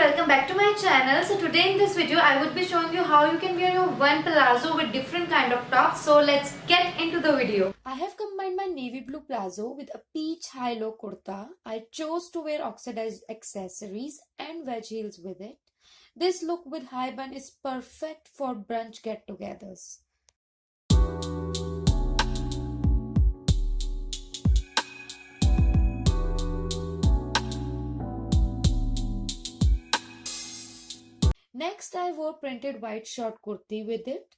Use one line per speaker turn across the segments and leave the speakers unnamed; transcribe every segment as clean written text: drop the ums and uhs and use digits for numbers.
welcome back to my channel. So today in this video I would be showing you how you can wear your one palazzo with different kind of tops. So let's get into the video. I have combined my navy blue palazzo with a peach high-low kurta. I chose to wear oxidized accessories and wedge heels with it. This look with high bun is perfect for brunch get-togethers. Next, I wore printed white short kurti with it.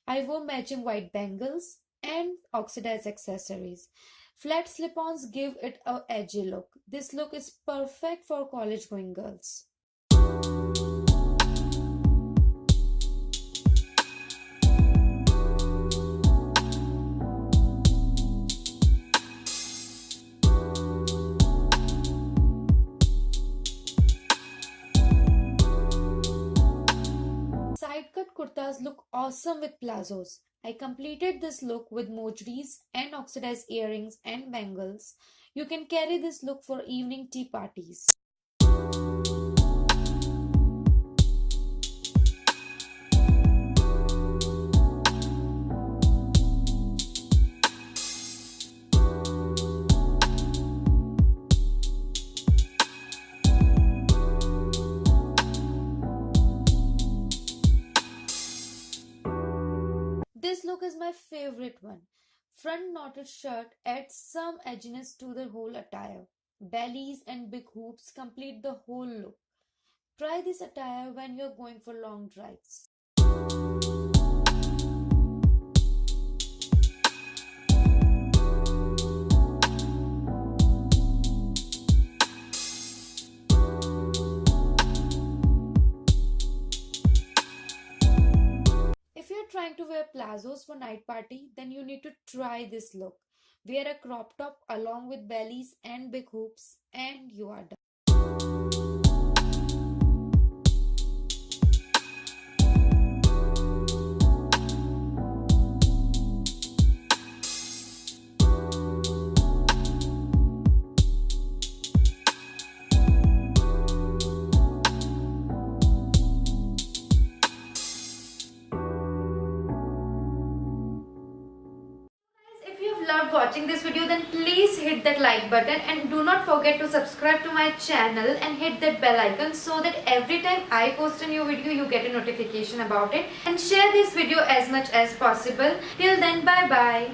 I wore matching white bangles and oxidized accessories. Flat slip-ons give it a edgy look. This look is perfect for college-going girls. Side-cut kurtas look awesome with palazzos. I completed this look with mojeries and oxidized earrings and bangles. You can carry this look for evening tea parties. This look is my favorite one. Front knotted shirt adds some edginess to the whole attire. Bellies and big hoops complete the whole look. Try this attire when you're going for long drives. If you're trying to wear palazzos for night party, then you need to try this look. Wear a crop top along with bellies and big hoops and you are done. If you have loved watching this video, then please hit that like button and do not forget to subscribe to my channel and hit that bell icon so that every time I post a new video you get a notification about it, and share this video as much as possible. Till then, bye bye.